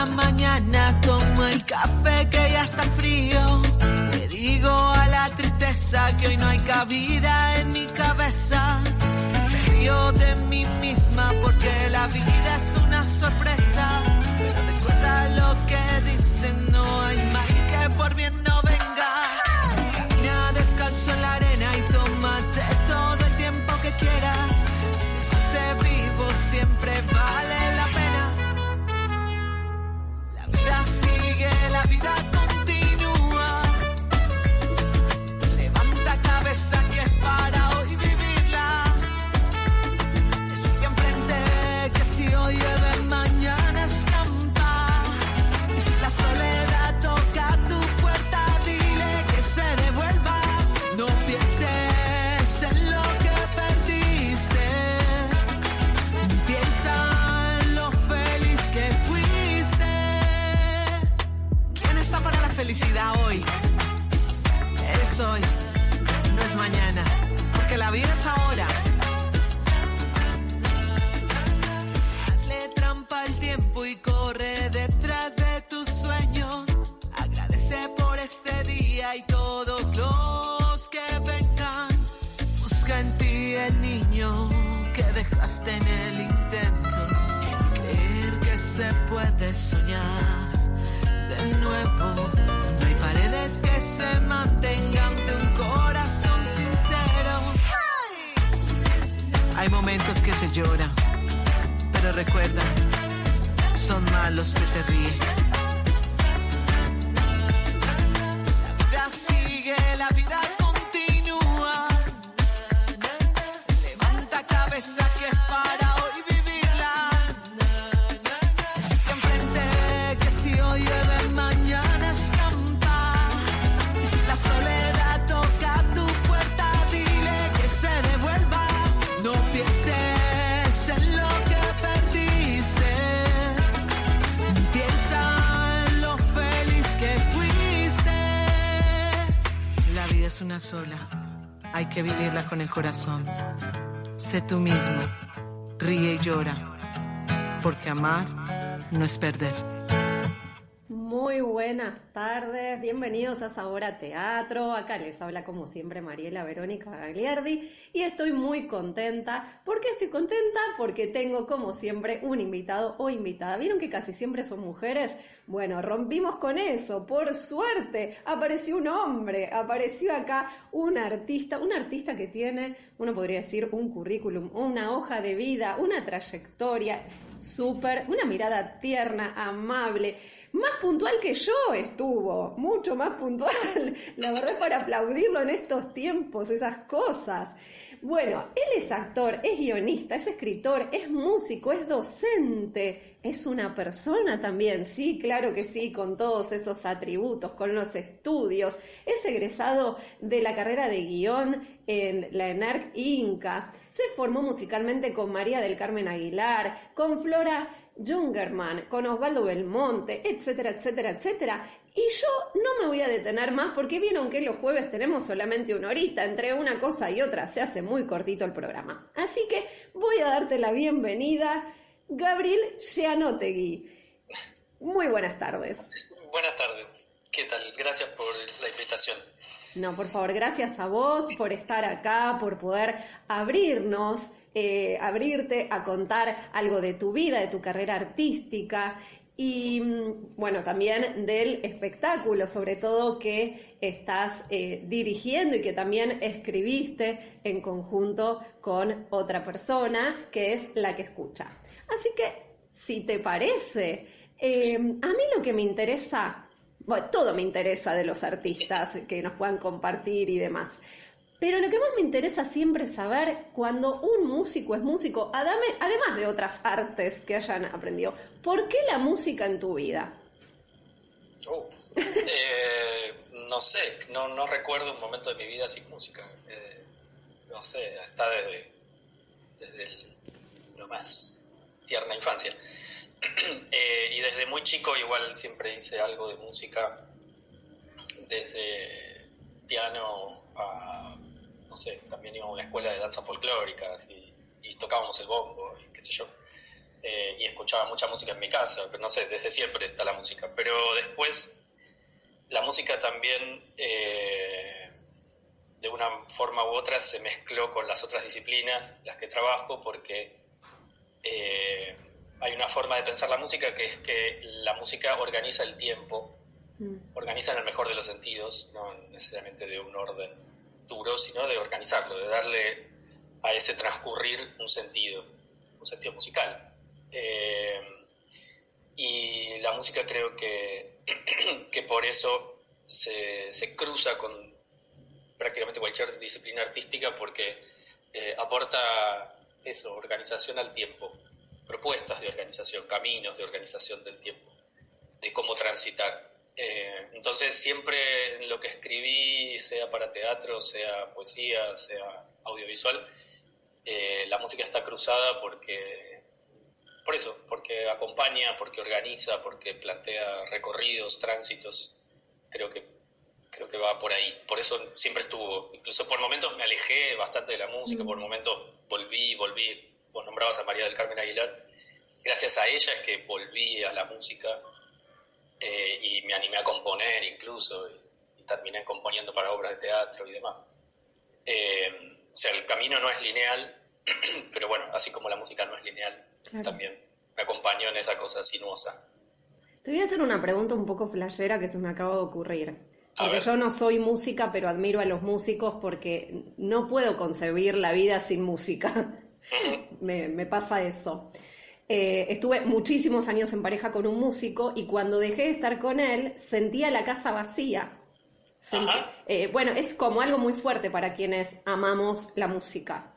la mañana tomo el café que ya está frío. Le digo a la tristeza que hoy no hay cabida en mi cabeza. Me río de mí misma porque la vida es una sorpresa. Pero recuerda lo que dicen, no hay mal que por bien no venga. Camina descalzo en la arena y tómate todo el tiempo que quieras. Ser vivo siempre vale la pena. La vida sigue, la vida continúa. Levanta cabeza que es para hoy vivirla. Sigue enfrente que si hoy llueve mañana escampa. Y si la soledad toca tu puerta dile que se devuelva. No pienses en lo que perdiste. Piensa en lo feliz que fuiste. ¿Quién está para la felicidad hoy? Es hoy, no es mañana, porque la vida es ahora. Hazle trampa al tiempo y corre detrás de tus sueños. Agradece por este día y todos los que vengan. Busca en ti el niño que dejaste en el intento. Creer que se puede soñar de nuevo. No hay paredes que se mantengan de un corazón sincero. Hay momentos que se lloran, pero recuerda, son más los que se ríen. La vida sigue, la vida continúa. Levanta cabeza que es para hoy vivirla. Sigue enfrente que si hoy llueve mañana escampa. Y si la soledad toca tu puerta dile que se devuelva. No pienses en lo que perdiste. Piensa en lo feliz que fuiste. La vida es una sola. Hay que vivirla con el corazón. Sé tú mismo, ríe y llora, porque amar no es perder. Muy buenas tardes, bienvenidos a Sabor a Teatro. Acá les habla como siempre Mariela Verónica Gagliardi y estoy muy contenta. ¿Por qué estoy contenta? Porque tengo como siempre un invitado o invitada. ¿Vieron que casi siempre son mujeres? Bueno, rompimos con eso, por suerte. Apareció un hombre, apareció acá un artista que tiene, uno podría decir, un currículum, una hoja de vida, una trayectoria súper, una mirada tierna, amable, más puntual que yo estuvo, mucho más puntual, la verdad, para aplaudirlo en estos tiempos, esas cosas. Bueno, él es actor, es guionista, es escritor, es músico, es docente, es una persona también, sí, claro que sí, con todos esos atributos, con los estudios, es egresado de la carrera de guión en la ENARC Inca, se formó musicalmente con María del Carmen Aguilar, con Flora Jungerman, con Osvaldo Belmonte, etcétera, etcétera, etcétera. Y yo no me voy a detener más porque vieron que los jueves tenemos solamente una horita, entre una cosa y otra se hace muy cortito el programa. Así que voy a darte la bienvenida, Gabriel Gianotegui. Muy buenas tardes. Buenas tardes. ¿Qué tal? Gracias por la invitación. No, por favor, gracias a vos por estar acá, por poder abrirnos, abrirte a contar algo de tu vida, de tu carrera artística y, bueno, también del espectáculo, sobre todo que estás dirigiendo y que también escribiste en conjunto con otra persona que es La que Escucha. Así que, si te parece, a mí lo que me interesa... Bueno, todo me interesa de los artistas que nos puedan compartir y demás. Pero lo que más me interesa siempre es saber cuando un músico es músico, además de otras artes que hayan aprendido, ¿por qué la música en tu vida? No sé, no recuerdo un momento de mi vida sin música. No sé, está desde lo más tierna infancia. Y desde muy chico igual siempre hice algo de música, desde piano a, no sé, también íbamos a una escuela de danza folclórica y tocábamos el bombo y qué sé yo. y escuchaba mucha música en mi casa, pero no sé, desde siempre está la música. Pero después la música también, de una forma u otra, se mezcló con las otras disciplinas, las que trabajo, porque hay una forma de pensar la música que es que la música organiza el tiempo, organiza en el mejor de los sentidos, no necesariamente de un orden duro, sino de organizarlo, de darle a ese transcurrir un sentido musical. Y la música creo que por eso se cruza con prácticamente cualquier disciplina artística, porque aporta eso, organización al tiempo, propuestas de organización, caminos de organización del tiempo, de cómo transitar. Entonces siempre en lo que escribí, sea para teatro, sea poesía, sea audiovisual, la música está cruzada porque acompaña, porque organiza, porque plantea recorridos, tránsitos. Creo que va por ahí. Por eso siempre estuvo. Incluso por momentos me alejé bastante de la música, por momentos volví. Vos nombrabas a María del Carmen Aguilar. Gracias a ella es que volví a la música, y me animé a componer incluso, y terminé componiendo para obras de teatro y demás. O sea, el camino no es lineal, pero bueno, así como la música no es lineal, claro, también me acompañó en esa cosa sinuosa. Te voy a hacer una pregunta un poco flashera que se me acaba de ocurrir. Porque yo no soy música, pero admiro a los músicos porque no puedo concebir la vida sin música. Me pasa eso. Estuve muchísimos años en pareja con un músico y cuando dejé de estar con él sentía la casa vacía. Bueno, es como algo muy fuerte para quienes amamos la música.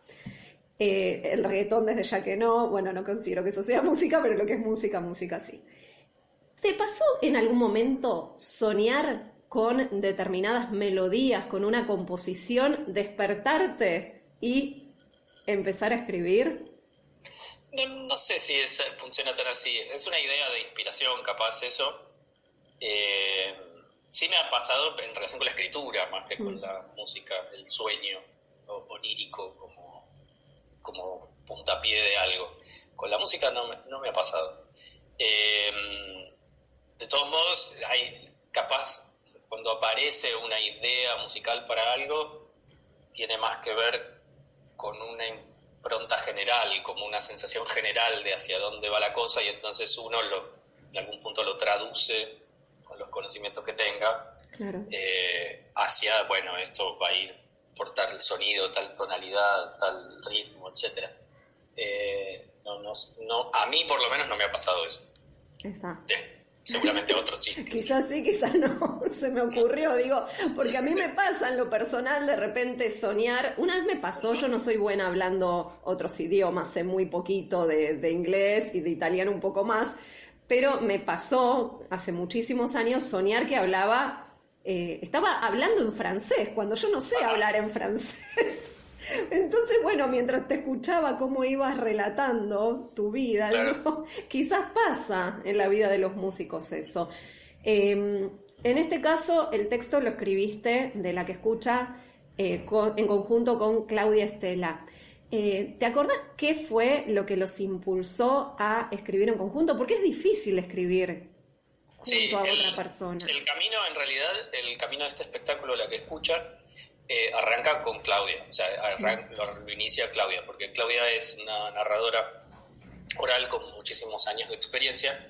El reggaetón desde ya que no, bueno, no considero que eso sea música, pero lo que es música, música sí. ¿Te pasó en algún momento soñar con determinadas melodías, con una composición, despertarte y empezar a escribir? No sé si funciona tan así. Es una idea de inspiración, capaz, eso. Sí me ha pasado en relación con la escritura, más que con la música, el sueño onírico como puntapié de algo. Con la música no me ha pasado. De todos modos, capaz, cuando aparece una idea musical para algo, tiene más que ver con una impronta general, como una sensación general de hacia dónde va la cosa, y entonces uno en algún punto lo traduce con los conocimientos que tenga, claro, hacia, bueno, esto va a ir por tal sonido, tal tonalidad, tal ritmo, etcétera. No, a mí por lo menos no me ha pasado eso. Está. Seguramente otros sí. Quizás sí, quizás no, se me ocurrió, digo, porque a mí me pasa en lo personal de repente soñar. Una vez me pasó, yo no soy buena hablando otros idiomas, sé muy poquito de inglés y de italiano un poco más, pero me pasó hace muchísimos años soñar que estaba hablando en francés, cuando yo no sé hablar en francés. Entonces, bueno, mientras te escuchaba cómo ibas relatando tu vida, claro, digo, quizás pasa en la vida de los músicos eso. En este caso, el texto lo escribiste de La que escucha en conjunto con Claudia Estela. ¿Te acordás qué fue lo que los impulsó a escribir en conjunto? Porque es difícil escribir junto a otra persona. El camino, en realidad, el camino de este espectáculo, La que escucha, arranca con Claudia, o sea, lo inicia Claudia, porque Claudia es una narradora oral con muchísimos años de experiencia,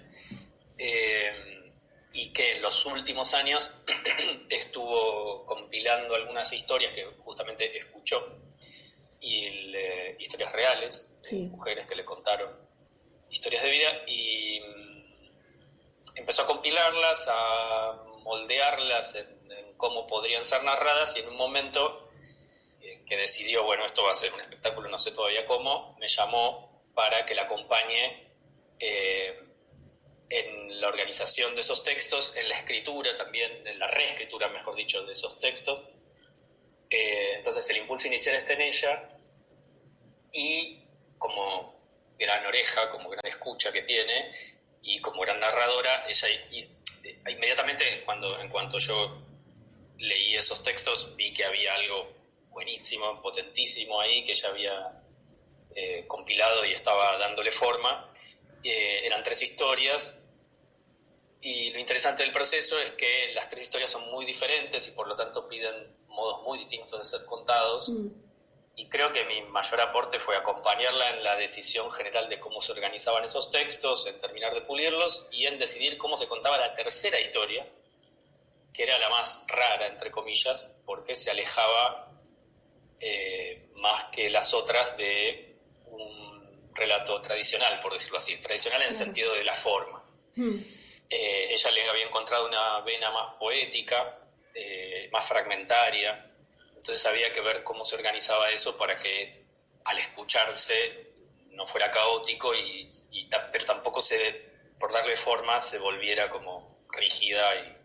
y que en los últimos años estuvo compilando algunas historias que justamente escuchó, y historias reales, sí, mujeres que le contaron historias de vida, y empezó a compilarlas, a moldearlas en cómo podrían ser narradas, y en un momento que decidió, bueno, esto va a ser un espectáculo, no sé todavía cómo, me llamó para que la acompañe en la organización de esos textos, en la escritura también, en la reescritura, mejor dicho, de esos textos. Entonces el impulso inicial está en ella, y como gran oreja, como gran escucha que tiene, y como gran narradora, ella inmediatamente, en cuanto yo leí esos textos, vi que había algo buenísimo, potentísimo ahí, que ella había compilado y estaba dándole forma, eran 3 historias, y lo interesante del proceso es que las 3 historias son muy diferentes y por lo tanto piden modos muy distintos de ser contados. Y creo que mi mayor aporte fue acompañarla en la decisión general de cómo se organizaban esos textos, en terminar de pulirlos y en decidir cómo se contaba la tercera historia, que era la más rara, entre comillas, porque se alejaba más que las otras de un relato tradicional, por decirlo así, tradicional en el sentido de la forma. Ella le había encontrado una vena más poética, más fragmentaria, entonces había que ver cómo se organizaba eso para que al escucharse no fuera caótico, pero tampoco por darle forma se volviera como rígida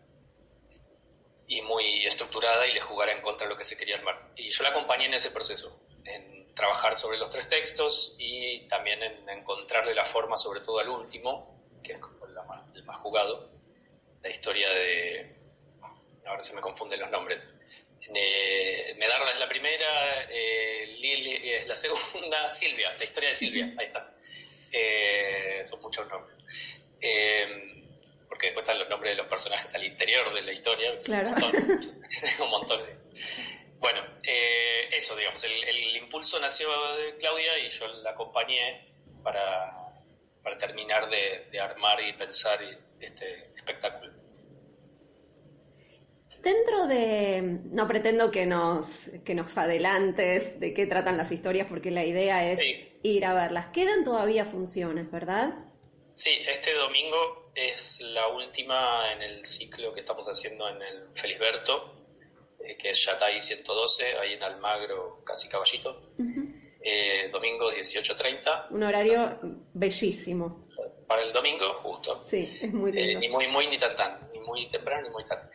y muy estructurada y le jugara en contra de lo que se quería armar. Y yo la acompañé en ese proceso, en trabajar sobre los 3 textos y también en encontrarle la forma, sobre todo al último, que es como el más jugado, la historia de... Ahora se me confunden los nombres. Medarda es la primera, Lili es la segunda, Silvia, la historia de Silvia, ahí está. Son muchos nombres. Porque después están los nombres de los personajes al interior de la historia. Claro. Tengo un montón de... Bueno, eso, digamos, el impulso nació de Claudia y yo la acompañé para terminar de armar y pensar este espectáculo. Dentro de... No pretendo que nos adelantes de qué tratan las historias, porque la idea es ir a verlas. Quedan todavía funciones, ¿verdad? Sí, este domingo es la última en el ciclo que estamos haciendo en el Felisberto, que es Yatay 112, ahí en Almagro, casi Caballito. Domingo 18:30. Un horario bellísimo. Para el domingo, justo. Sí, es muy lindo. Ni muy ni tan, ni muy temprano ni muy tarde.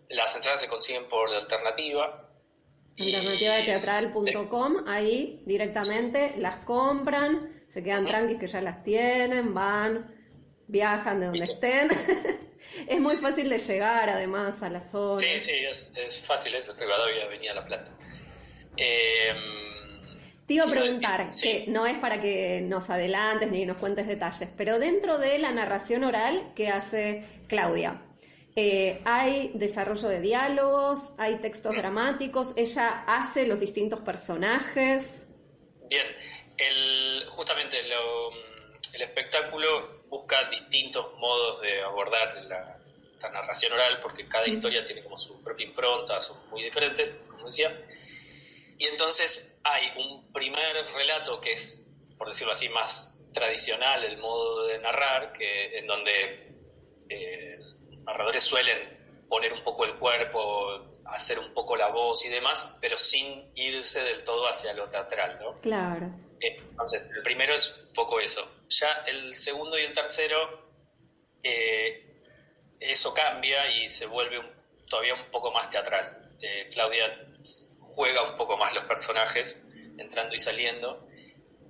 Las entradas se consiguen por Alternativa. Alternativateatral.com, ahí directamente las compran, se quedan tranquis que ya las tienen, van, viajan de donde estén. Es muy fácil de llegar además a la zona. Sí, es fácil, es Rivadavia, Avenida La Plata. Te iba a preguntar, que no es para que nos adelantes ni nos cuentes detalles, pero dentro de la narración oral que hace Claudia, ¿hay desarrollo de diálogos? ¿Hay textos dramáticos? ¿Ella hace los distintos personajes? Bien, justamente el espectáculo busca distintos modos de abordar la narración oral, porque cada historia tiene como su propia impronta, son muy diferentes, como decía. Y entonces hay un primer relato que es, por decirlo así, más tradicional, el modo de narrar, en donde narradores suelen poner un poco el cuerpo, hacer un poco la voz y demás, pero sin irse del todo hacia lo teatral, ¿no? Claro. Entonces, el primero es un poco eso. Ya el segundo y el tercero, eso cambia y se vuelve todavía un poco más teatral. Claudia juega un poco más los personajes, entrando y saliendo,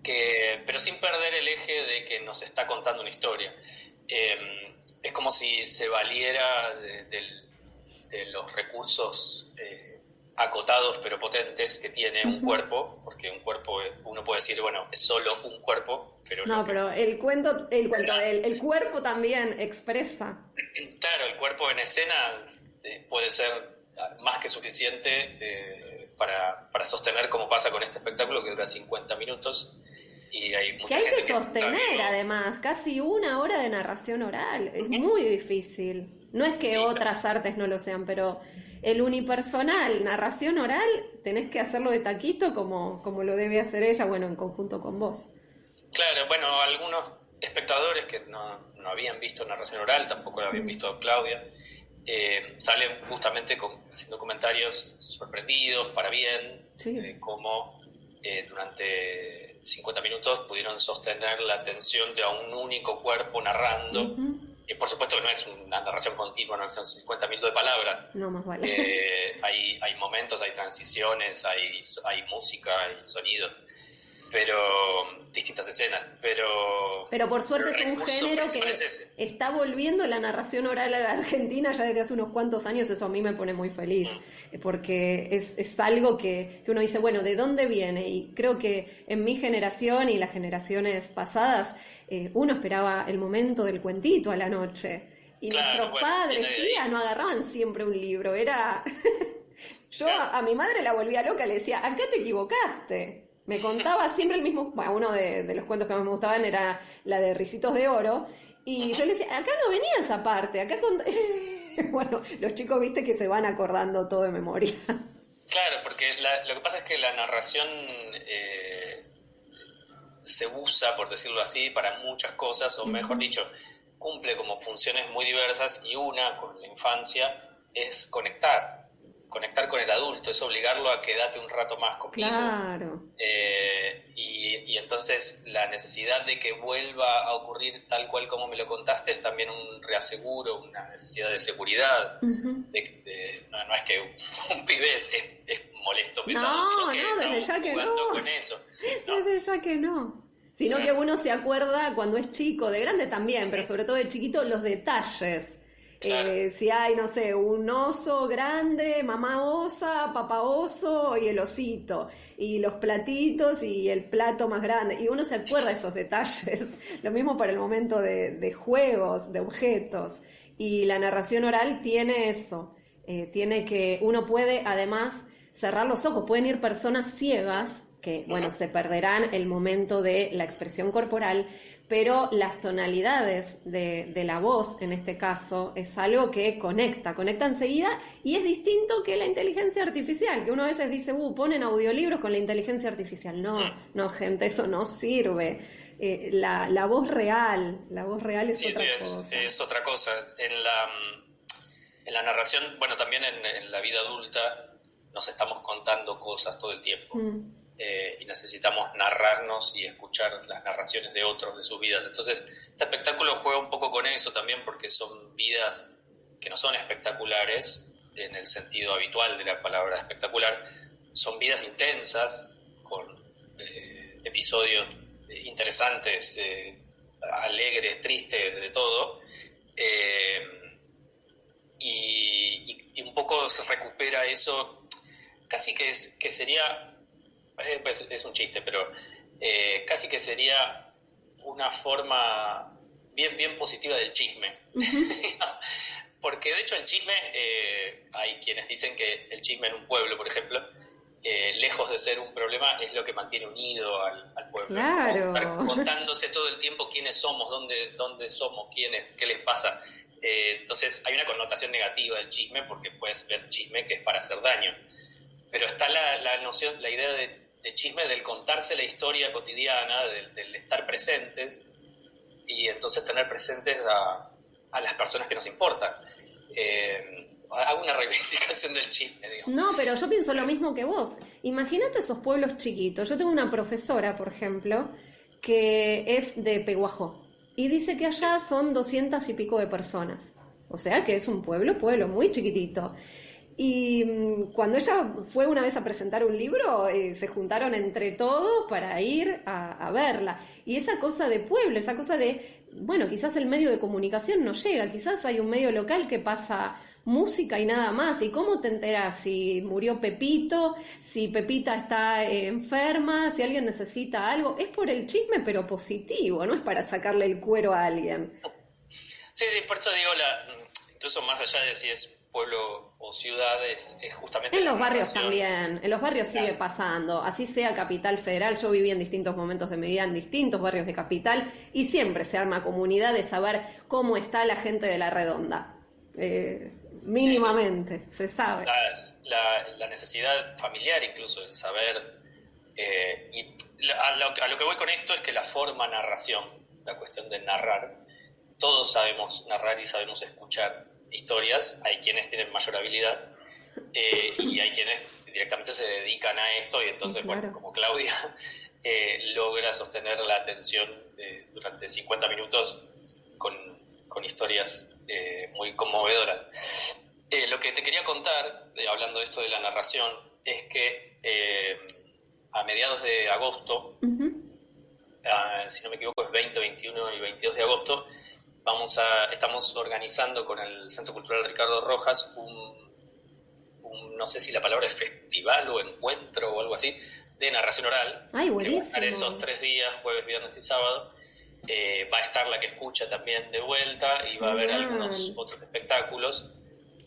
pero sin perder el eje de que nos está contando una historia. Es como si se valiera de los recursos acotados pero potentes que tiene un cuerpo, porque un cuerpo, uno puede decir, bueno, es solo un cuerpo, pero no, pero el cuerpo también expresa. Claro, el cuerpo en escena puede ser más que suficiente para sostener, como pasa con este espectáculo que dura 50 minutos. Y hay mucha gente que sostener, además, casi 1 hora de narración oral. Es muy difícil. No es que otras artes no lo sean, pero el unipersonal, narración oral, tenés que hacerlo de taquito como lo debe hacer ella, bueno, en conjunto con vos. Claro, bueno, algunos espectadores que no habían visto narración oral, tampoco lo habían visto a Claudia, salen justamente haciendo comentarios sorprendidos, para bien, de cómo durante 50 minutos pudieron sostener la atención de a un único cuerpo narrando. Por supuesto que no es una narración continua, no son 50 minutos de palabras. No, más vale. Hay momentos, hay transiciones, hay música, hay sonido. pero distintas escenas, pero por suerte es un género que es está volviendo la narración oral a la Argentina ya desde hace unos cuantos años. Eso a mí me pone muy feliz, porque es algo que uno dice, bueno, ¿de dónde viene? Y creo que en mi generación y las generaciones pasadas, uno esperaba el momento del cuentito a la noche, y nuestros padres, tías, no agarraban siempre un libro, era... Yo a mi madre la volvía loca, le decía, acá te equivocaste. Me contaba siempre el mismo, bueno, uno de los cuentos que más me gustaban era la de Ricitos de Oro, y yo le decía, acá no venía esa parte, acá bueno, los chicos, viste, que se van acordando todo de memoria. Claro, porque lo que pasa es que la narración se usa, por decirlo así, para muchas cosas, o mejor dicho, cumple como funciones muy diversas, y una, con la infancia, es conectar con el adulto, es obligarlo a quedarte un rato más conmigo. Claro. Y entonces la necesidad de que vuelva a ocurrir tal cual como me lo contaste es también un reaseguro, una necesidad de seguridad. No es que un pibe es molesto, pesado, sino que desde ya que no. Con eso. Desde ya que no. Sino que uno se acuerda cuando es chico, de grande también, pero sobre todo de chiquito, los detalles. Claro. Si hay, no sé, un oso grande, mamá osa, papá oso y el osito, y los platitos y el plato más grande, y uno se acuerda de esos detalles. Lo mismo para el momento de juegos, de objetos, y la narración oral tiene eso, tiene que uno puede además cerrar los ojos, pueden ir personas ciegas que, bueno, se perderán el momento de la expresión corporal, pero las tonalidades de la voz, en este caso, es algo que conecta enseguida, y es distinto que la inteligencia artificial, que uno a veces dice, ponen audiolibros con la inteligencia artificial. No, gente, eso no sirve. La voz real es otra cosa. Es otra cosa. En la narración, bueno, también en la vida adulta nos estamos contando cosas todo el tiempo. Y necesitamos narrarnos y escuchar las narraciones de otros, de sus vidas. Entonces, este espectáculo juega un poco con eso también, porque son vidas que no son espectaculares en el sentido habitual de la palabra espectacular, son vidas intensas, con episodios interesantes, alegres, tristes, de todo, y un poco se recupera eso, casi que sería... Pues es un chiste, pero casi que sería una forma bien positiva del chisme. Porque de hecho el chisme, hay quienes dicen que el chisme en un pueblo, por ejemplo, lejos de ser un problema, es lo que mantiene unido al pueblo. Claro. Estar contándose todo el tiempo quiénes somos, dónde somos, quiénes, qué les pasa. Entonces hay una connotación negativa del chisme, porque puedes ver chisme que es para hacer daño. Pero está la noción, la idea de chisme, del contarse la historia cotidiana, del estar presentes, y entonces tener presentes a las personas que nos importan. Hago una reivindicación del chisme, digamos. No, pero yo pienso lo mismo que vos. Imagínate esos pueblos chiquitos. Yo tengo una profesora, por ejemplo, que es de Peguajó, y dice que allá son 200 y pico de personas. O sea que es un pueblo muy chiquitito. Y cuando ella fue una vez a presentar un libro, se juntaron entre todos para ir a verla. Y esa cosa de pueblo, esa cosa de, bueno, quizás el medio de comunicación no llega, quizás hay un medio local que pasa música y nada más. ¿Y cómo te enteras si murió Pepito, si Pepita está enferma, si alguien necesita algo? Es por el chisme, pero positivo, no es para sacarle el cuero a alguien. Sí, por eso digo, incluso más allá de si es pueblo o ciudad, es justamente... En los barrios también, en los barrios sigue pasando, así sea Capital Federal. Yo viví en distintos momentos de mi vida en distintos barrios de Capital, y siempre se arma comunidad de saber cómo está la gente de la Redonda. Mínimamente, se sabe. La necesidad familiar incluso, el saber... a lo que voy con esto es que la forma narración, la cuestión de narrar, todos sabemos narrar y sabemos escuchar historias. Hay quienes tienen mayor habilidad, y hay quienes directamente se dedican a esto, y entonces, sí, claro, bueno, como Claudia, logra sostener la atención durante 50 minutos con historias muy conmovedoras. Lo que te quería contar, hablando de esto de la narración, es que a mediados de agosto, Uh-huh. si no me equivoco es 20, 21 y 22 de agosto, estamos organizando con el Centro Cultural Ricardo Rojas no sé si la palabra es festival o encuentro o algo así, de narración oral. Ay, buenísimo. Que va a estar esos 3 días, jueves, viernes y sábado. Va a estar La que escucha también de vuelta y va a haber algunos otros espectáculos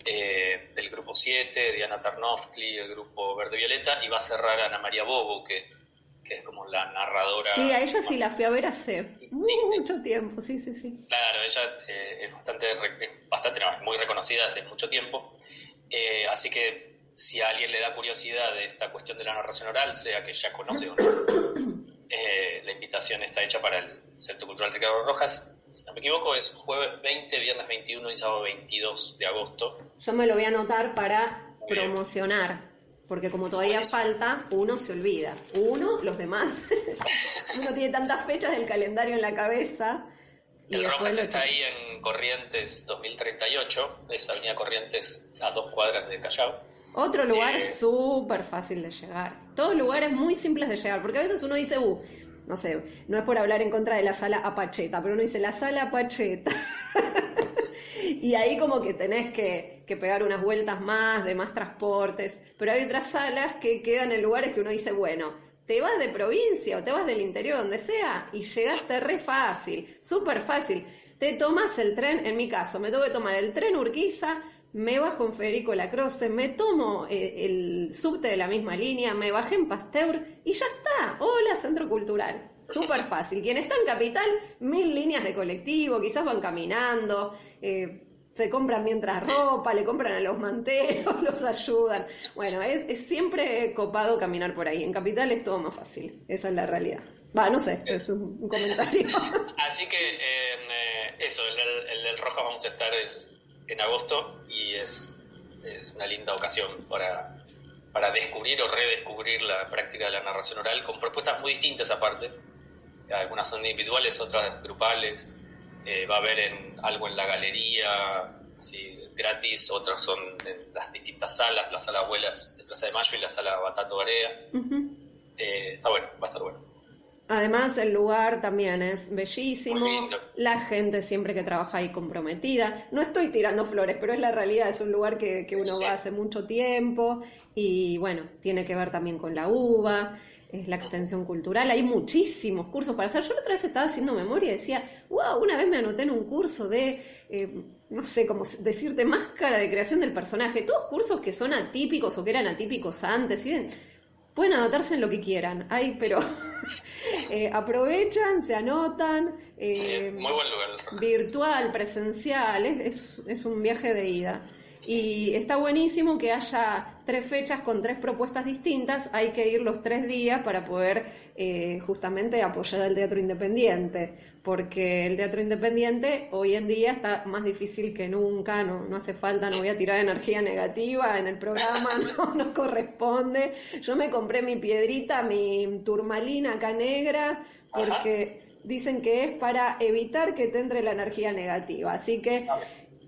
del grupo 7, Diana Tarnowski, el grupo Verde Violeta, y va a cerrar Ana María Bobo, que es como la narradora. Sí, a ella sí la fui a ver hace mucho tiempo, sí. Claro, ella es muy reconocida hace mucho tiempo, así que si a alguien le da curiosidad de esta cuestión de la narración oral, sea que ya conoce o no, la invitación está hecha para el Centro Cultural Ricardo Rojas. Si no me equivoco, es jueves 20, viernes 21 y sábado 22 de agosto. Yo me lo voy a anotar para promocionar, porque como todavía falta, uno se olvida. Los demás. Uno tiene tantas fechas del calendario en la cabeza. El Rojas está ahí en Corrientes 2038, es Avenida Corrientes a 2 cuadras de Callao. Otro lugar súper fácil de llegar. Todos lugares muy simples de llegar, porque a veces uno dice, no sé, no es por hablar en contra de la sala Apacheta, pero uno dice la sala Apacheta. Y ahí como que tenés que pegar unas vueltas más, de más transportes, pero hay otras salas que quedan en lugares que uno dice, bueno, te vas de provincia o te vas del interior, donde sea, y llegaste re fácil, súper fácil. Te tomás el tren, en mi caso, me tengo que tomar el tren Urquiza, me bajo en Federico Lacroze, me tomo el subte de la misma línea, me bajé en Pasteur y ya está. Hola, Centro Cultural. Súper fácil. Quien está en Capital, 1000 líneas de colectivo, quizás van caminando, se compran mientras ropa, le compran a los manteros, los ayudan. Bueno, es siempre copado caminar por ahí. En Capital es todo más fácil. Esa es la realidad. No sé, es un comentario. Así que eso, el del Rojas vamos a estar en agosto y es una linda ocasión para descubrir o redescubrir la práctica de la narración oral con propuestas muy distintas aparte. Algunas son individuales, otras grupales. Va a haber algo en la galería, así gratis, otras son en las distintas salas, la sala Abuelas de Plaza de Mayo y la sala Batato Barea. Uh-huh. Está bueno, va a estar bueno. Además, el lugar también es bellísimo, la gente siempre que trabaja ahí comprometida. No estoy tirando flores, pero es la realidad, es un lugar que uno va hace mucho tiempo y bueno, tiene que ver también con la UBA, es la extensión cultural, hay muchísimos cursos para hacer. Yo la otra vez estaba haciendo memoria y decía, wow, una vez me anoté en un curso de, no sé cómo decirte, máscara de creación del personaje, todos cursos que son atípicos o que eran atípicos antes, ¿sí? Pueden anotarse en lo que quieran, pero aprovechan, se anotan, muy buen lugar, virtual, presencial, es un viaje de ida. Y está buenísimo que haya 3 fechas con 3 propuestas distintas, hay que ir los 3 días para poder justamente apoyar al teatro independiente, porque el teatro independiente hoy en día está más difícil que nunca, no hace falta, no voy a tirar energía negativa en el programa, no corresponde. Yo me compré mi piedrita, mi turmalina acá negra, porque dicen que es para evitar que te entre la energía negativa, así que...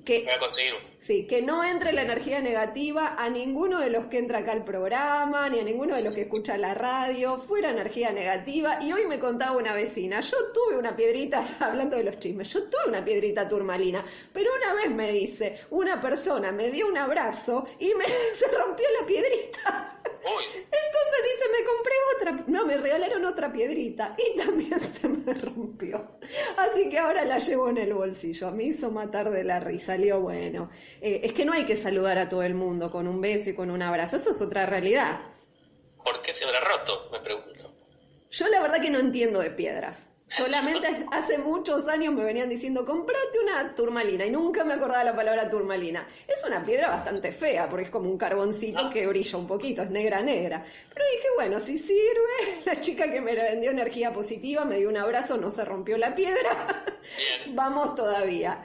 Voy a conseguir uno. Sí, que no entre la energía negativa a ninguno de los que entra acá al programa, ni a ninguno de los que escucha la radio, fuera energía negativa. Y hoy me contaba una vecina, yo tuve una piedrita, hablando de los chismes, yo tuve una piedrita turmalina, pero una vez me dice, una persona me dio un abrazo y se rompió la piedrita. Uy. Entonces dice, me compré otra, me regalaron otra piedrita y también se me rompió. Así que ahora la llevo en el bolsillo. Me hizo matar de la risa, salió bueno. Es que no hay que saludar a todo el mundo con un beso y con un abrazo, eso es otra realidad. ¿Por qué se habrá roto? Me pregunto. Yo la verdad que no entiendo de piedras. Solamente hace muchos años me venían diciendo, comprate una turmalina, y nunca me acordaba la palabra turmalina. Es una piedra bastante fea, porque es como un carboncito que brilla un poquito, es negra. Pero dije, bueno, si sirve, la chica que me vendió energía positiva me dio un abrazo, no se rompió la piedra, bien. Vamos todavía.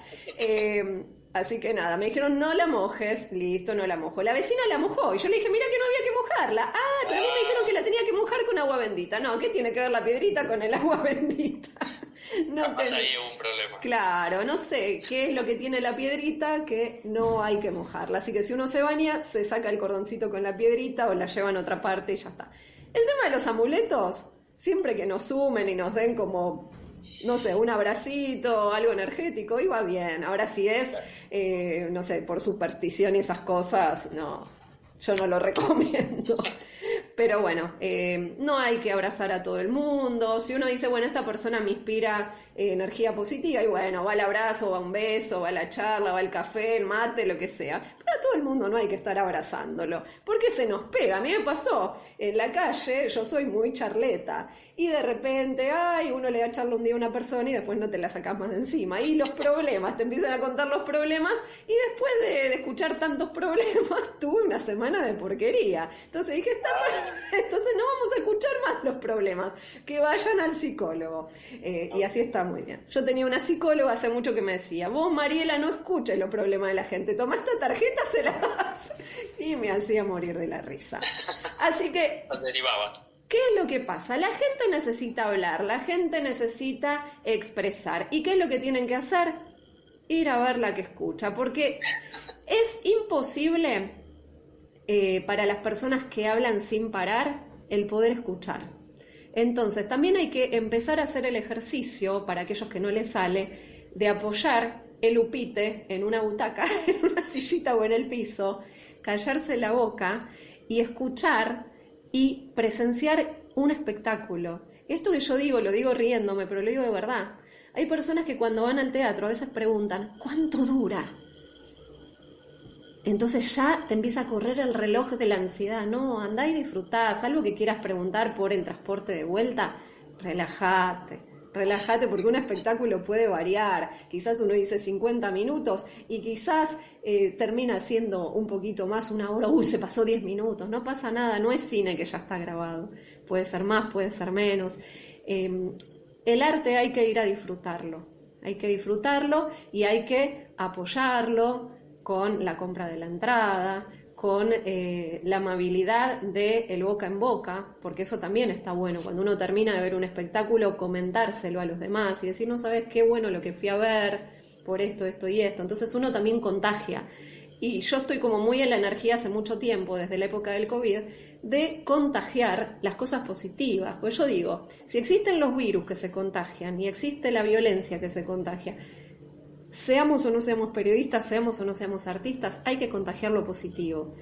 Así que nada, me dijeron, no la mojes, listo, no la mojo. La vecina la mojó, y yo le dije, mira que no había que mojarla. Pero a mí me dijeron que la tenía que mojar con agua bendita. No, ¿qué tiene que ver la piedrita con el agua bendita? Capaz ahí hubo un problema. Claro, no sé qué es lo que tiene la piedrita que no hay que mojarla. Así que si uno se baña, se saca el cordoncito con la piedrita o la lleva en otra parte y ya está. El tema de los amuletos, siempre que nos sumen y nos den como, no sé, un abracito, algo energético, iba bien. Ahora si es, no sé, por superstición y esas cosas, no, yo no lo recomiendo. Pero bueno, no hay que abrazar a todo el mundo. Si uno dice, bueno, esta persona me inspira energía positiva, y bueno, va al abrazo, va a un beso, va a la charla, va al café, el mate, lo que sea. Pero a todo el mundo no hay que estar abrazándolo, porque se nos pega. A mí me pasó en la calle, yo soy muy charleta, y de repente, uno le da charla un día a una persona y después no te la sacás más de encima. Y los problemas, te empiezan a contar los problemas, y después de escuchar tantos problemas, tuve una semana de porquería. Entonces dije, entonces no vamos a escuchar más los problemas, que vayan al psicólogo. Y así está muy bien. Yo tenía una psicóloga hace mucho que me decía, vos, Mariela, no escuches los problemas de la gente, tomá esta tarjeta, se la das. Y me hacía morir de la risa. Así que... derivabas. ¿Qué es lo que pasa? La gente necesita hablar, la gente necesita expresar. ¿Y qué es lo que tienen que hacer? Ir a ver la que escucha, porque es imposible para las personas que hablan sin parar el poder escuchar. Entonces, también hay que empezar a hacer el ejercicio, para aquellos que no les sale, de apoyar el upite en una butaca, en una sillita o en el piso, callarse la boca y escuchar y presenciar un espectáculo. Esto que yo digo, lo digo riéndome, pero lo digo de verdad. Hay personas que cuando van al teatro a veces preguntan, ¿cuánto dura? Entonces ya te empieza a correr el reloj de la ansiedad. No, andá y disfrutá. Algo que quieras preguntar por el transporte de vuelta, relájate porque un espectáculo puede variar. Quizás uno dice 50 minutos y quizás termina siendo un poquito más, una hora, se pasó 10 minutos. No pasa nada, no es cine que ya está grabado. Puede ser más, puede ser menos. El arte hay que ir a disfrutarlo. Hay que disfrutarlo y hay que apoyarlo con la compra de la entrada, con la amabilidad del boca en boca, porque eso también está bueno. Cuando uno termina de ver un espectáculo, comentárselo a los demás y decir, no sabes qué bueno lo que fui a ver, por esto, esto y esto. Entonces uno también contagia. Y yo estoy como muy en la energía hace mucho tiempo, desde la época del COVID, de contagiar las cosas positivas. Pues yo digo, si existen los virus que se contagian y existe la violencia que se contagia, seamos o no seamos periodistas, seamos o no seamos artistas, hay que contagiar lo positivo.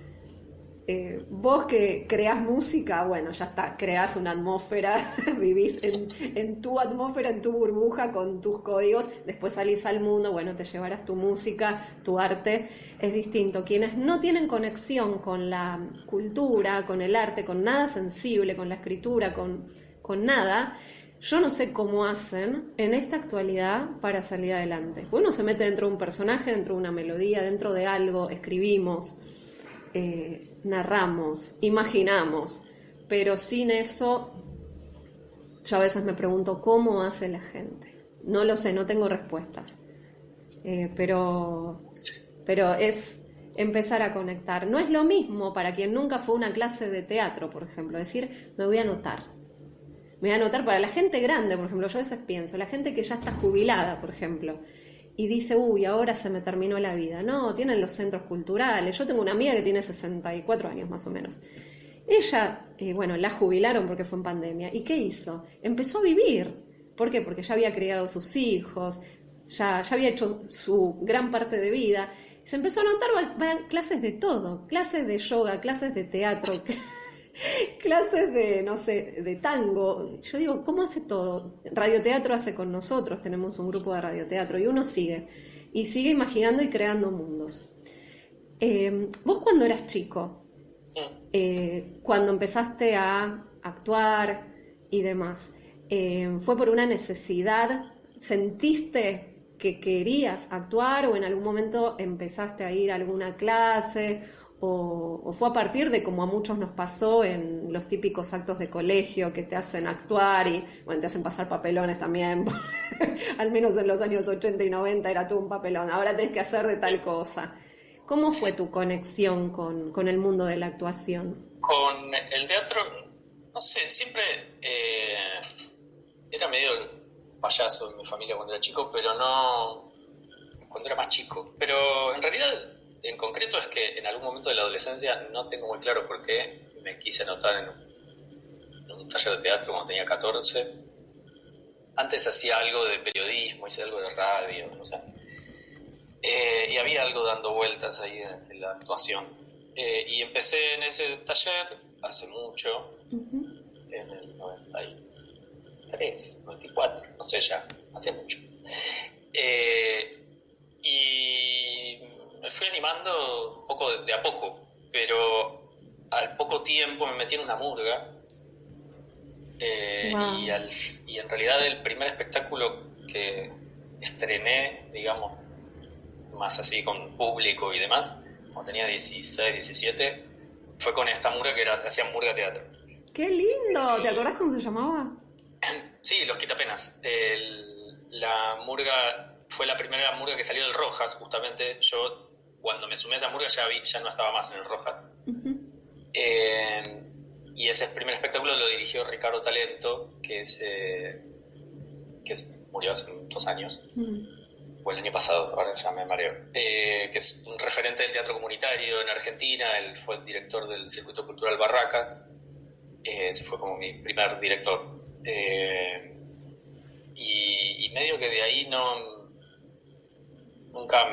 Vos que creás música, bueno, ya está, creás una atmósfera, vivís en tu atmósfera, en tu burbuja, con tus códigos, después salís al mundo, bueno, te llevarás tu música, tu arte, es distinto. Quienes no tienen conexión con la cultura, con el arte, con nada sensible, con la escritura, con nada, yo no sé cómo hacen en esta actualidad para salir adelante. Uno se mete dentro de un personaje, dentro de una melodía, dentro de algo, escribimos, narramos, imaginamos, pero sin eso yo a veces me pregunto cómo hace la gente. No lo sé, no tengo respuestas, pero es empezar a conectar. No es lo mismo para quien nunca fue a una clase de teatro, por ejemplo, decir, me voy a anotar. Me voy a anotar para la gente grande, por ejemplo, yo a veces pienso, la gente que ya está jubilada, por ejemplo, y dice, ahora se me terminó la vida. No, tienen los centros culturales. Yo tengo una amiga que tiene 64 años más o menos. Ella, la jubilaron porque fue en pandemia. ¿Y qué hizo? Empezó a vivir. ¿Por qué? Porque ya había criado sus hijos, ya había hecho su gran parte de vida. Se empezó a anotar, va a clases de todo, clases de yoga, clases de teatro, clases de, no sé, de tango. Yo digo, ¿cómo hace todo? Radioteatro hace con nosotros, tenemos un grupo de radioteatro y uno sigue imaginando y creando mundos. Vos cuando eras chico, cuando empezaste a actuar y demás, ¿fue por una necesidad? ¿Sentiste que querías actuar o en algún momento empezaste a ir a alguna clase? ¿O fue a partir de, como a muchos nos pasó en los típicos actos de colegio que te hacen actuar y, bueno, te hacen pasar papelones también? Al menos en los años 80 y 90 era todo un papelón. Ahora tenés que hacer de tal cosa. ¿Cómo fue tu conexión con el mundo de la actuación? Con el teatro, no sé, siempre era medio payaso en mi familia cuando era chico, pero no cuando era más chico. Pero en realidad, en concreto, es que en algún momento de la adolescencia no tengo muy claro por qué me quise anotar un taller de teatro cuando tenía 14. Antes hacía algo de periodismo, hice algo de radio, no sé. Y había algo dando vueltas ahí en la actuación. Y empecé en ese taller hace mucho, en el 93, 94, no sé ya, hace mucho. Y me fui animando un poco de a poco, pero al poco tiempo me metí en una murga. Wow. Y en realidad el primer espectáculo que estrené, digamos, más así con público y demás, cuando tenía 16, 17, fue con esta murga que hacía murga teatro. ¡Qué lindo! ¿Te acordás cómo se llamaba? Sí, Los Quitapenas. La murga fue la primera murga que salió del Rojas, justamente. Yo, cuando me sumé a esa murga, ya no estaba más en el Rojas. Y ese primer espectáculo lo dirigió Ricardo Talento, que murió hace 2 años, o el año pasado, ahora ya me mareo, que es un referente del teatro comunitario en Argentina. Él fue el director del Circuito Cultural Barracas, ese fue como mi primer director. Y medio que de ahí nunca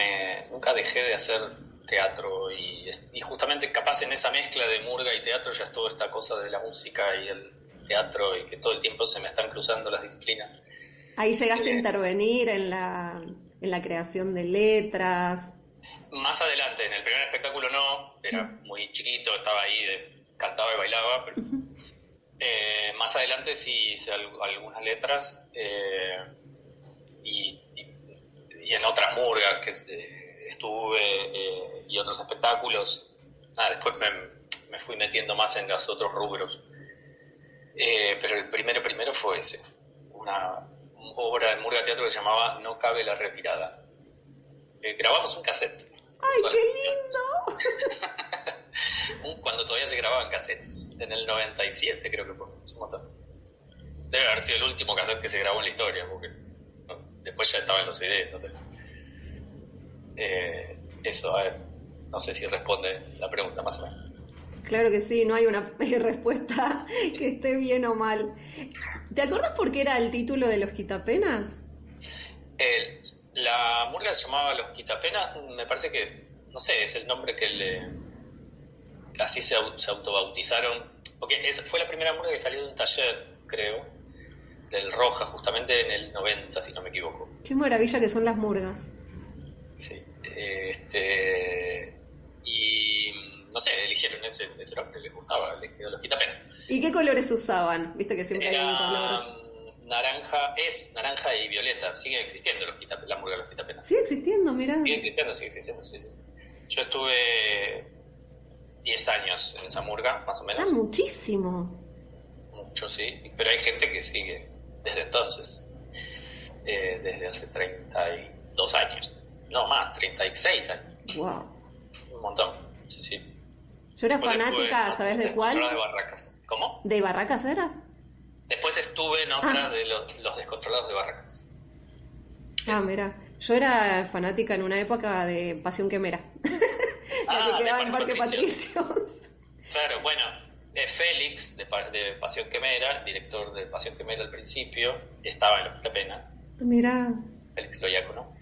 dejé de hacer teatro, y justamente capaz en esa mezcla de murga y teatro ya es toda esta cosa de la música y el teatro, y que todo el tiempo se me están cruzando las disciplinas. Ahí llegaste a intervenir en la creación de letras. Más adelante, en el primer espectáculo no, era muy chiquito, estaba ahí, cantaba y bailaba, pero más adelante sí hice algunas letras, y en otras murgas que estuve, y otros espectáculos. Después me fui metiendo más en los otros rubros, pero el primero fue ese, una obra de murga teatro que se llamaba No cabe la retirada. Grabamos un cassette. ¡Ay, qué lindo! Cuando todavía se grababan cassettes, en el 97 creo que fue, es un montón. Debe haber sido el último cassette que se grabó en la historia, porque después ya estaban los CDs, no sé. Eso, a ver, no sé si responde la pregunta más o menos. Claro que sí, no hay una respuesta que esté bien o mal. ¿Te acuerdas por qué era el título de Los Quitapenas? La murga se llamaba Los Quitapenas, me parece que, no sé, es el nombre que así se autobautizaron, porque fue la primera murga que salió de un taller, creo, del Roja, justamente en el 90, si no me equivoco. Qué maravilla que son las murgas. Sí, y no sé, eligieron ese nombre, les gustaba, les quedó Los Quitapenas. ¿Y qué colores usaban? Viste que siempre hay un color. Naranja y violeta. Sigue existiendo la murga de Los Quitapenas. Sigue existiendo, mirá. Sigue existiendo, sí. Yo estuve 10 años en esa murga, más o menos. Ah, muchísimo. Mucho, sí. Pero hay gente que sigue desde entonces. Desde hace 32 años. No, más, 36 años. Wow. Un montón, sí. Yo era fanática, ¿sabes de cuál? De Barracas. ¿Cómo? ¿De Barracas era? Después estuve en otra de los Descontrolados de Barracas. Mira, yo era fanática en una época de Pasión Quemera. La que quedaba en Parque Patricios. Claro, bueno, Félix de Pasión Quemera, director de Pasión Quemera al principio, estaba en Los Quitapenas. Mira. Félix Loyacono.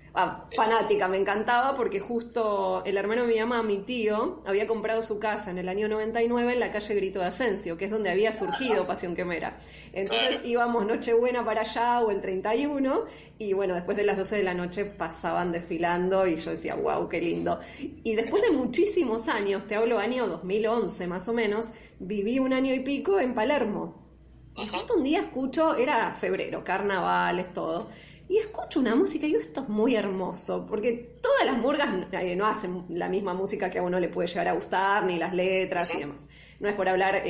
Fanática, me encantaba porque justo el hermano de mi mamá, mi tío, había comprado su casa en el año 99 en la calle Grito de Asensio, que es donde había surgido Pasión Quemera. Entonces íbamos Nochebuena para allá o el 31, y bueno, después de las 12 de la noche pasaban desfilando y yo decía, wow, qué lindo. Y después de muchísimos años, te hablo año 2011 más o menos, viví 1 año y pico en Palermo. Y justo un día escucho, era febrero, carnavales, todo. Y escucho una música y digo, esto es muy hermoso, porque todas las murgas no hacen la misma música que a uno le puede llegar a gustar, ni las letras y demás. No es por hablar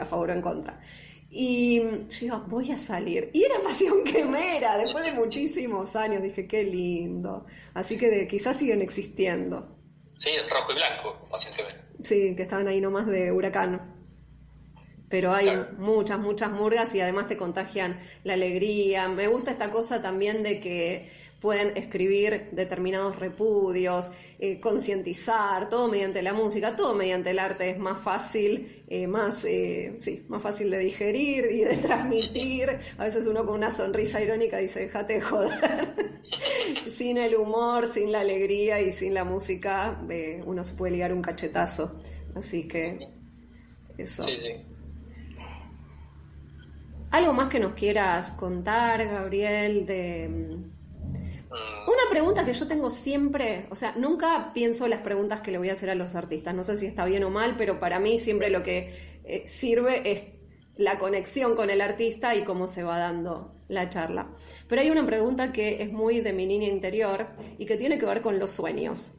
a favor o en contra. Y yo digo, voy a salir. Y era Pasión Quemera, después de muchísimos años. Dije, qué lindo. Así que quizás siguen existiendo. Sí, Rojo y Blanco, Pasión Quemera. Sí, que estaban ahí nomás de Huracán. pero hay Claro. muchas, muchas murgas y además te contagian la alegría. Me gusta esta cosa también de que pueden escribir determinados repudios, concientizar, todo mediante la música, todo mediante el arte es más fácil, más fácil de digerir y de transmitir. A veces uno con una sonrisa irónica dice, déjate de joder. Sin el humor, sin la alegría y sin la música, uno se puede ligar un cachetazo. Así que eso. Sí, sí. ¿Algo más que nos quieras contar, Gabriel, Una pregunta que yo tengo siempre, o sea, nunca pienso las preguntas que le voy a hacer a los artistas, no sé si está bien o mal, pero para mí siempre lo que sirve es la conexión con el artista y cómo se va dando la charla. Pero hay una pregunta que es muy de mi niña interior y que tiene que ver con los sueños.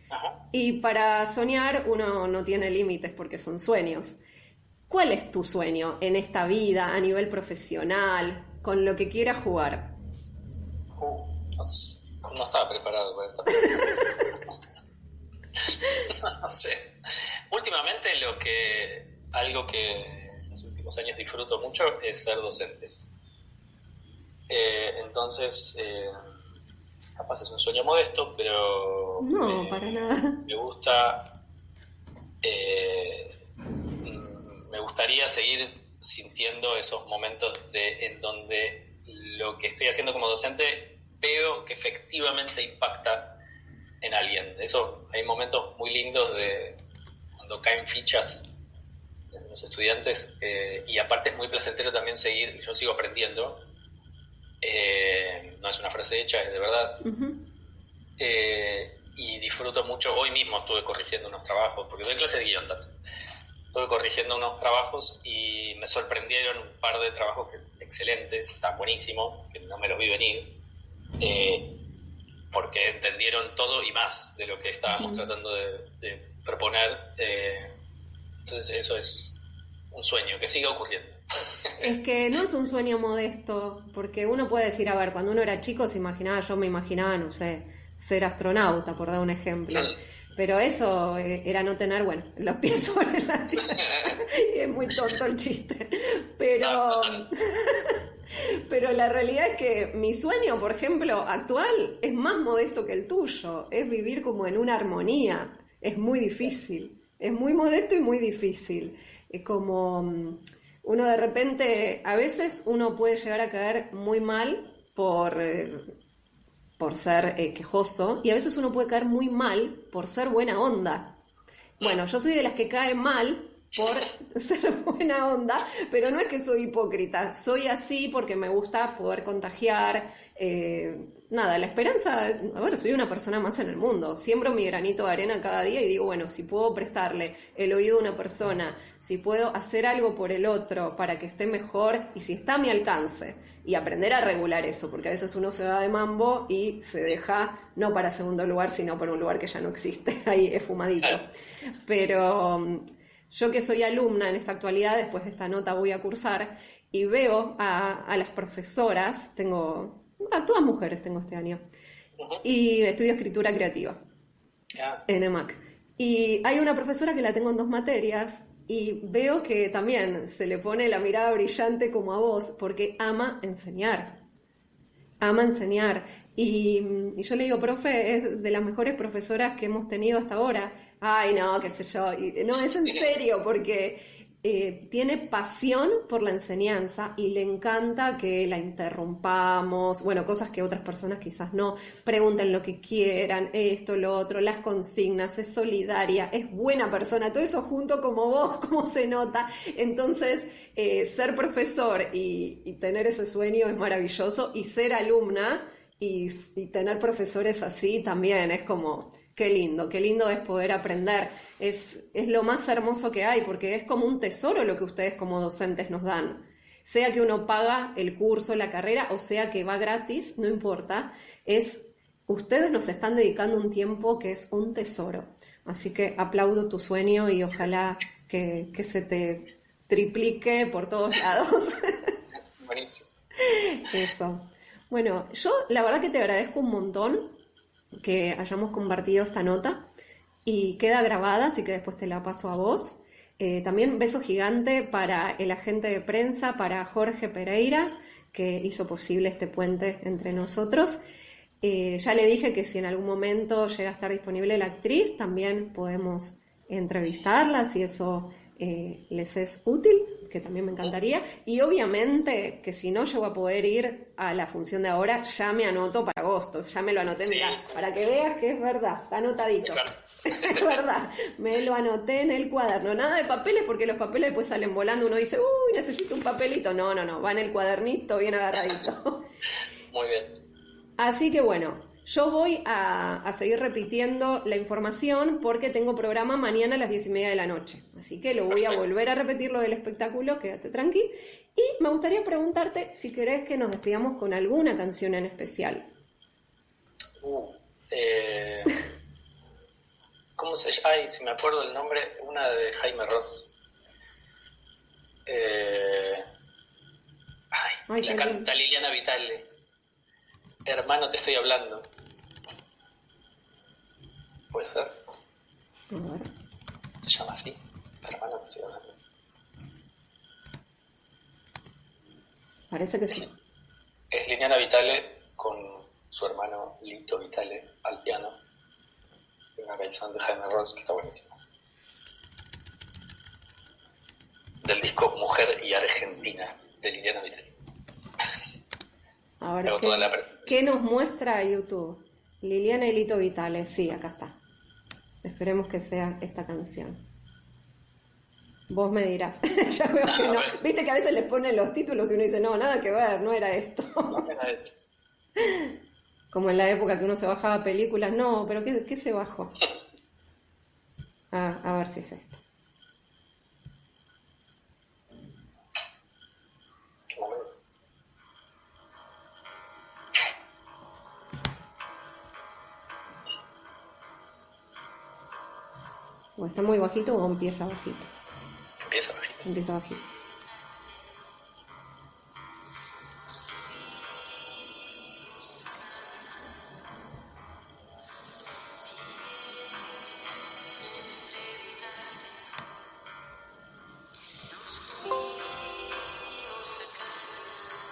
Ajá. Y para soñar uno no tiene límites porque son sueños. ¿Cuál es tu sueño en esta vida, a nivel profesional, con lo que quieras jugar? No estaba preparado para esta pregunta. No sé. Últimamente algo que en los últimos años disfruto mucho es ser docente. Entonces, capaz es un sueño modesto, pero No, para nada. me gusta, me gustaría seguir sintiendo esos momentos en donde lo que estoy haciendo como docente veo que efectivamente impacta en alguien. Eso, hay momentos muy lindos de cuando caen fichas en los estudiantes, y aparte es muy placentero también seguir, yo sigo aprendiendo, no es una frase hecha, es de verdad. Uh-huh. Y disfruto mucho. Hoy mismo estuve corrigiendo unos trabajos, porque doy clase de guión también. Estuve corrigiendo unos trabajos y me sorprendieron un par de trabajos excelentes, están buenísimos, que no me los vi venir, porque entendieron todo y más de lo que estábamos tratando de proponer. Entonces eso es un sueño, que siga ocurriendo. Es que no es un sueño modesto, porque uno puede decir, a ver, cuando uno era chico yo me imaginaba, no sé, ser astronauta, por dar un ejemplo. Pero eso era no tener, bueno, los pies sobre la tierra. Y es muy tonto el chiste. Pero la realidad es que mi sueño, por ejemplo, actual, es más modesto que el tuyo. Es vivir como en una armonía. Es muy difícil. Es muy modesto y muy difícil. Es como uno de repente, a veces uno puede llegar a caer muy mal por ser quejoso, y a veces uno puede caer muy mal por ser buena onda. Bueno, yo soy de las que caen mal por ser buena onda, pero no es que soy hipócrita, soy así porque me gusta poder contagiar, la esperanza, a ver, soy una persona más en el mundo, siembro mi granito de arena cada día y digo, bueno, si puedo prestarle el oído a una persona, si puedo hacer algo por el otro para que esté mejor y si está a mi alcance, y aprender a regular eso, porque a veces uno se va de mambo y se deja, no para segundo lugar, sino para un lugar que ya no existe, ahí es fumadito. Pero yo que soy alumna en esta actualidad, después de esta nota voy a cursar, y veo a las profesoras, todas mujeres tengo este año, y estudio escritura creativa en EMAC. Y hay una profesora que la tengo en 2 materias, y veo que también se le pone la mirada brillante como a vos, porque ama enseñar. Y yo le digo, profe, es de las mejores profesoras que hemos tenido hasta ahora. Ay, no, qué sé yo. No, es en serio, porque tiene pasión por la enseñanza y le encanta que la interrumpamos, bueno, cosas que otras personas quizás no, pregunten lo que quieran, esto, lo otro, las consignas, es solidaria, es buena persona, todo eso junto como vos, como se nota. Entonces, ser profesor y tener ese sueño es maravilloso, y ser alumna y tener profesores así también es como... Qué lindo es poder aprender, es lo más hermoso que hay, porque es como un tesoro lo que ustedes como docentes nos dan. Sea que uno paga el curso, la carrera, o sea que va gratis, no importa, ustedes nos están dedicando un tiempo que es un tesoro. Así que aplaudo tu sueño y ojalá que se te triplique por todos lados. Buenísimo. Eso. Bueno, yo la verdad que te agradezco un montón que hayamos compartido esta nota y queda grabada, así que después te la paso a vos. También beso gigante para el agente de prensa, para Jorge Pereira, que hizo posible este puente entre nosotros. Ya le dije que si en algún momento llega a estar disponible la actriz, también podemos entrevistarla, si eso les es útil, que también me encantaría. Y obviamente que si no llego a poder ir a la función de ahora, ya me anoto para agosto, ya me lo anoté, mirá, para que veas que es verdad, está anotadito. Es verdad, me lo anoté en el cuaderno. Nada de papeles, porque los papeles después salen volando, uno dice, uy, necesito un papelito. No, va en el cuadernito bien agarradito. Muy bien. Así que bueno, yo voy a seguir repitiendo la información porque tengo programa mañana a las 10:30 de la noche. Así que lo voy a volver a repetir lo del espectáculo, quédate tranqui. Y me gustaría preguntarte si querés que nos despidamos con alguna canción en especial. ¿Cómo se llama? Ay, si me acuerdo el nombre, una de Jaime Ross. La canta Liliana Vitale. Hermano, te estoy hablando. ¿Puede ser? A ver. ¿Se llama así? Hermano, te estoy hablando. Parece que sí. Es Liliana Vitale con su hermano Lito Vitale al piano. Una canción de Jaime Ross que está buenísima. Del disco Mujer y Argentina de Liliana Vitale. Ahora, ¿qué nos muestra YouTube? Liliana y Lito Vitale, sí, acá está. Esperemos que sea esta canción. Vos me dirás. Ya veo que no. Viste que a veces les ponen los títulos y uno dice, no, nada que ver, no era esto. No era esto. Como en la época que uno se bajaba películas, no, pero ¿qué se bajó? A ver si es esto. ¿O está muy bajito o empieza bajito? Empieza bajito. Empieza bajito.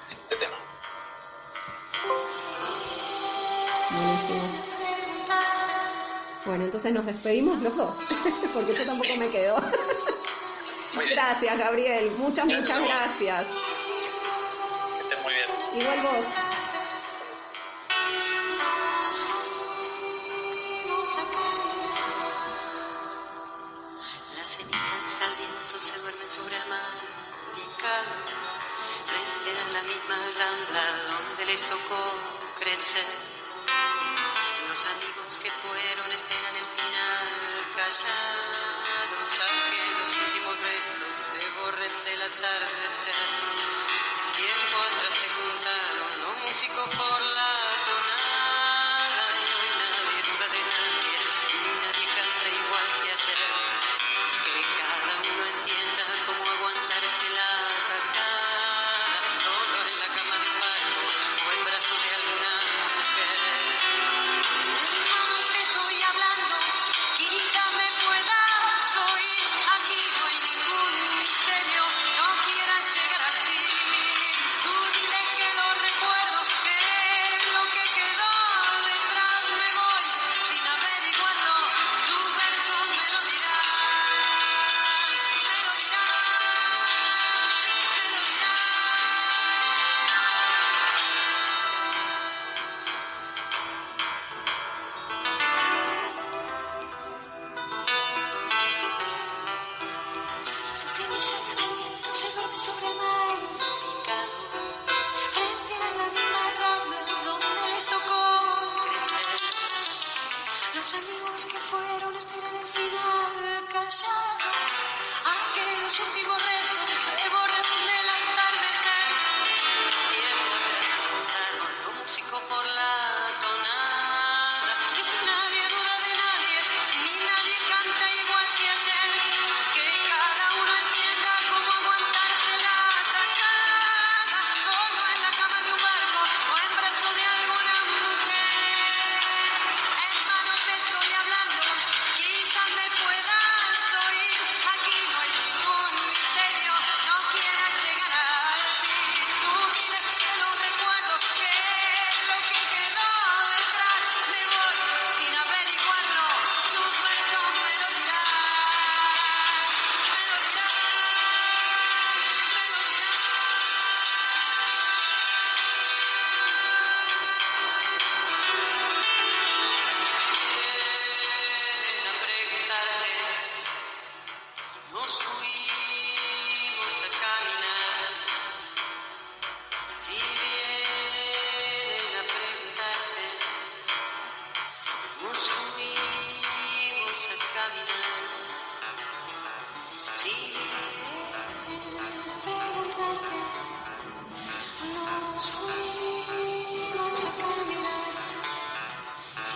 Este tema. Buenísimo. Bueno, entonces nos despedimos los dos, porque yo tampoco me quedo. Gracias, Gabriel. Muchas gracias. Que estés muy bien. Igual vos. Las cenizas al viento se duermen sobre el mar picado, frente a la misma rambla donde les tocó crecer. Los amigos que fueron esperan el final callados, aunque los últimos restos se borren del atardecer. Tiempo atrás se juntaron los músicos por la tonada y hoy nadie duda de nadie, ni nadie canta igual que ayer. Que cada uno entienda cómo aguantarse la atacada, todo en la cama de un barco o en brazos de alguna mujer. Estoy hablando, quizá me puedas oír. Aquí no hay ningún misterio, no quieras llegar al fin. Tú dile que lo recuerdo, que lo que quedó detrás me voy sin averiguarlo. Sus versos me lo dirán, me lo dirán, me lo dirán. Las cenizas del viento se duermen sobre el mar picado, frente a la misma rambla donde les tocó crecer. Los amigos que fueron esperan el final callado, aunque los últimos restos se borren del atardecer. Tiempo atrás se juntaron los músicos por la tonada, y nadie duda de nadie, ni nadie canta igual que ayer. Que cada uno entienda cómo aguantarse la atacada, solo en la cama de un barco o en brazos de alguna mujer. Hermano, te estoy hablando, quizás me puedas oír. Aquí no hay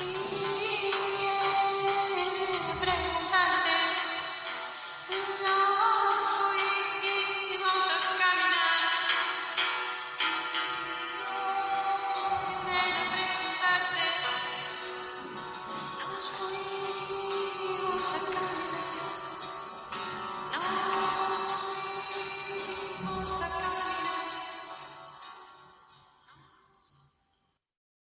me.